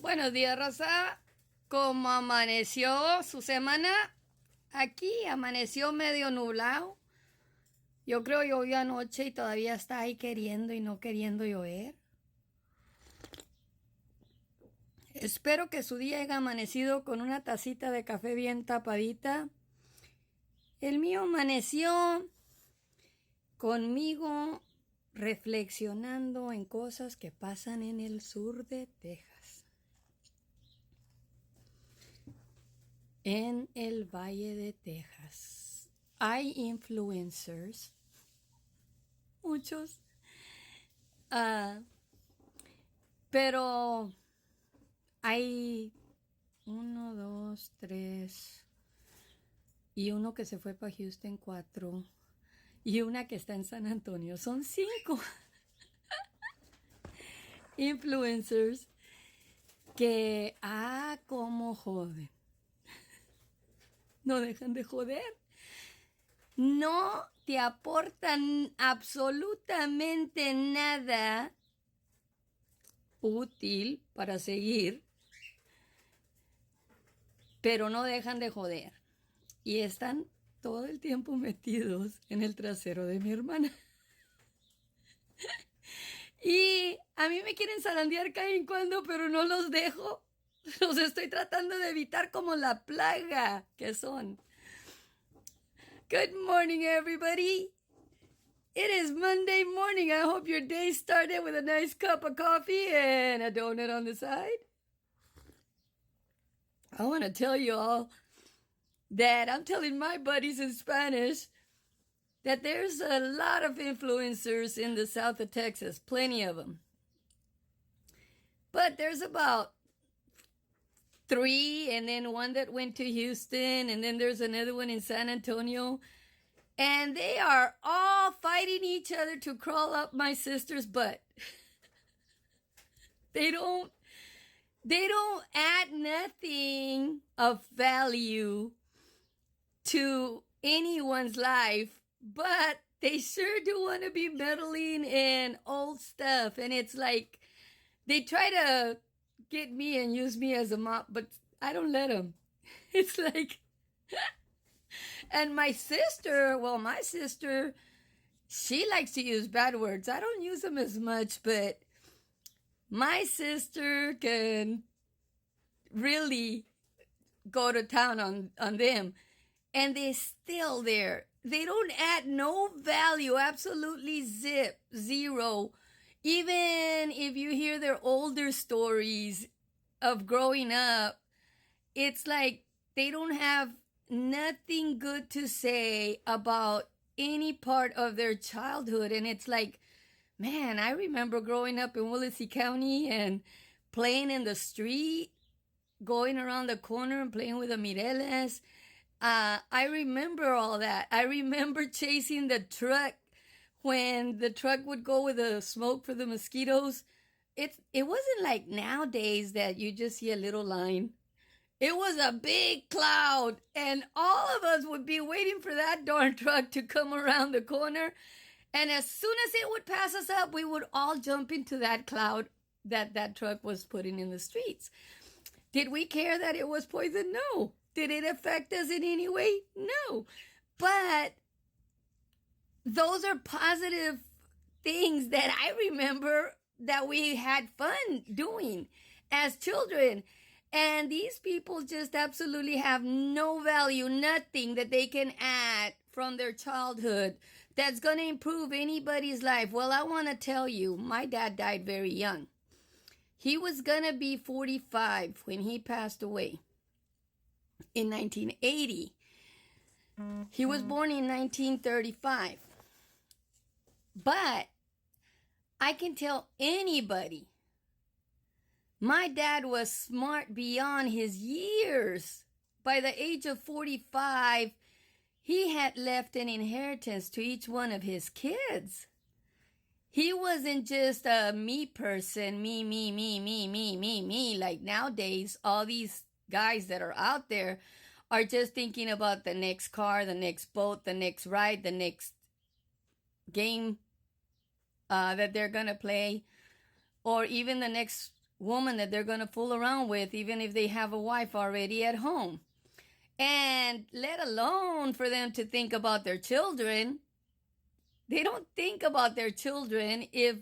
Buenos días, raza. ¿Cómo amaneció su semana? Aquí amaneció medio nublado. Yo creo llovió anoche y todavía está ahí queriendo y no queriendo llover. Espero que su día haya amanecido con una tacita de café bien tapadita. El mío amaneció conmigo reflexionando en cosas que pasan en el sur de Texas. En el Valle de Texas hay influencers, muchos, ah, pero hay uno, dos, tres, y uno que se fue para Houston, cuatro, y una que está en San Antonio. Son cinco influencers que, cómo joden. No dejan de joder. No te aportan absolutamente nada útil para seguir, pero no dejan de joder. Y están todo el tiempo metidos en el trasero de mi hermana. Y a mí me quieren zarandear cada en cuando, pero no los dejo. Los estoy tratando de evitar como la plaga que son. Good morning, everybody. It is Monday morning. I hope your day started with a nice cup of coffee and a donut on the side. I want to tell you all that I'm telling my buddies in Spanish that there's a lot of influencers in the south of Texas, plenty of them. But there's about three, and then one that went to Houston, and then there's another one in San Antonio. And they are all fighting each other to crawl up my sister's butt. They don't add nothing of value to anyone's life, but they sure do want to be meddling in old stuff. And it's like they try to get me and use me as a mop, but I don't let them. It's like, and my sister, she likes to use bad words. I don't use them as much, but my sister can really go to town on them. And they're still there. They don't add no value, absolutely zero. Even if you hear their older stories of growing up, it's like they don't have nothing good to say about any part of their childhood. And it's like, man, I remember growing up in Willacy County and playing in the street, going around the corner and playing with the Mireles. I remember all that. I remember chasing the truck when the truck would go with the smoke for the mosquitoes. It wasn't like nowadays that you just see a little line. It was a big cloud, and all of us would be waiting for that darn truck to come around the corner. And as soon as it would pass us up, we would all jump into that cloud that truck was putting in the streets. Did we care that it was poison? No. Did it affect us in any way? No. But those are positive things that I remember that we had fun doing as children. And these people just absolutely have no value, nothing that they can add from their childhood that's going to improve anybody's life. Well, I want to tell you, my dad died very young. He was going to be 45 when he passed away in 1980. He was born in 1935. But I can tell anybody, my dad was smart beyond his years. By the age of 45, he had left an inheritance to each one of his kids. He wasn't just a me person, me. Like nowadays, all these guys that are out there are just thinking about the next car, the next boat, the next ride, the next game that they're going to play, or even the next woman that they're going to fool around with, even if they have a wife already at home. And let alone for them to think about their children. They don't think about their children. If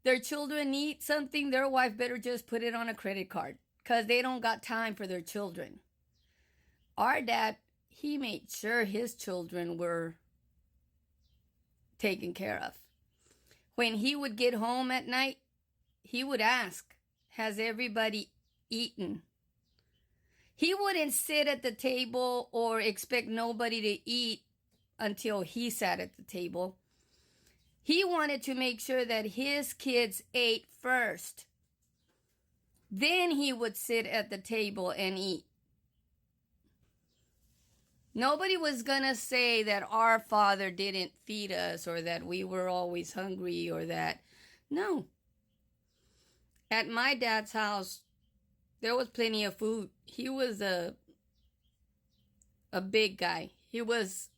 their children need something, their wife better just put it on a credit card because they don't got time for their children. Our dad, he made sure his children were taken care of. When he would get home at night, he would ask, has everybody eaten? He wouldn't sit at the table or expect nobody to eat until he sat at the table. He wanted to make sure that his kids ate first. Then he would sit at the table and eat. Nobody was going to say that our father didn't feed us or that we were always hungry or that. No. At my dad's house, there was plenty of food. He was a big guy. He was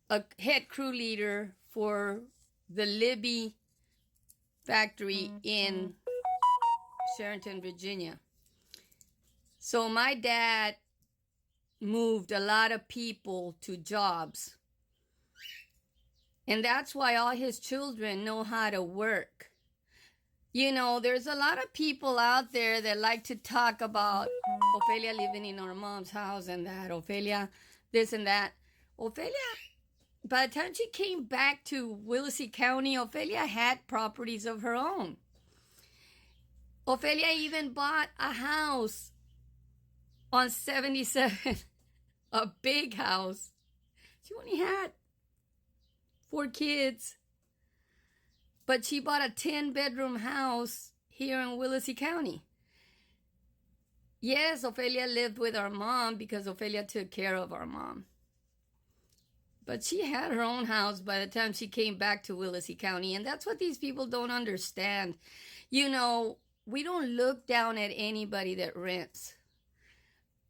a head crew leader for the Libby factory in Sharonton, Virginia. So my dad moved a lot of people to jobs. And that's why all his children know how to work. You know, there's a lot of people out there that like to talk about Ofelia living in our mom's house and that, Ofelia this and that. Ofelia, by the time she came back to Willacy County, Ofelia had properties of her own. Ofelia even bought a house on 77, a big house. She only had 4 kids. But she bought a 10-bedroom house here in Willacy County. Yes, Ofelia lived with our mom because Ofelia took care of our mom. But she had her own house by the time she came back to Willacy County. And that's what these people don't understand. You know, we don't look down at anybody that rents.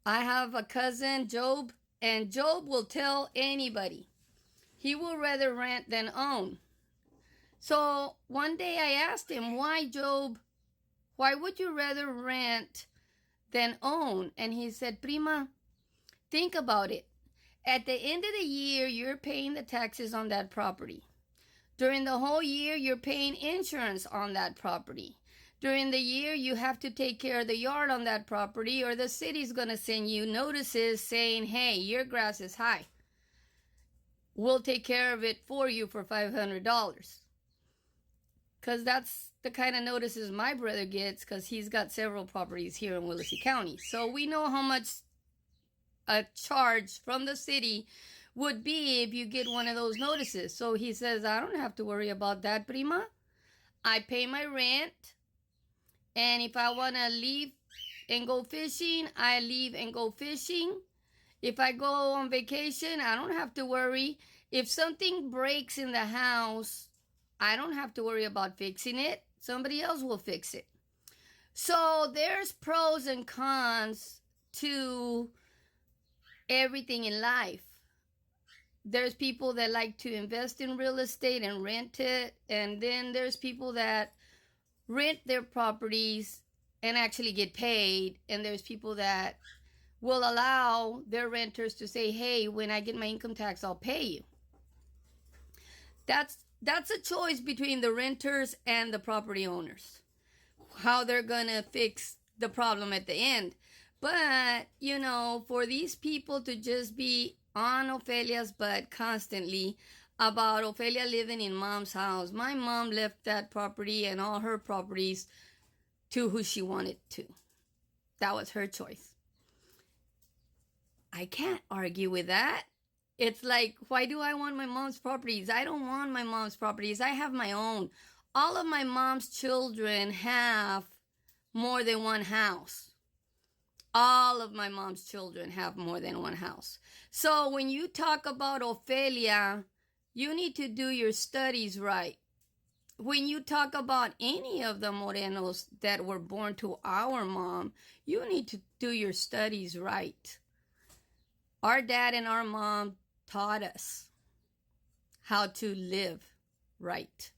I have a cousin, Job, and Job will tell anybody he will rather rent than own. So one day I asked him, why, Job? Why would you rather rent than own? And he said, Prima, think about it. At the end of the year, you're paying the taxes on that property. During the whole year, you're paying insurance on that property. During the year, you have to take care of the yard on that property, or the city's going to send you notices saying, hey, your grass is high. We'll take care of it for you for $500. Because that's the kind of notices my brother gets, because he's got several properties here in Willacy County. So we know how much a charge from the city would be if you get one of those notices. So he says, I don't have to worry about that, Prima. I pay my rent. And if I want to leave and go fishing, I leave and go fishing. If I go on vacation, I don't have to worry. If something breaks in the house, I don't have to worry about fixing it. Somebody else will fix it. So there's pros and cons to everything in life. There's people that like to invest in real estate and rent it. And then there's people that rent their properties and actually get paid. And there's people that will allow their renters to say, hey, when I get my income tax, I'll pay you. That's a choice between the renters and the property owners, how they're going to fix the problem at the end. But, you know, for these people to just be on Ofelia's butt constantly about Ofelia living in mom's house. My mom left that property and all her properties to who she wanted to. That was her choice. I can't argue with that. It's like, why do I want my mom's properties? I don't want my mom's properties. I have my own. All of my mom's children have more than one house. All of my mom's children have more than one house. So when you talk about Ofelia, you need to do your studies right. When you talk about any of the Morenos that were born to our mom, you need to do your studies right. Our dad and our mom taught us how to live right.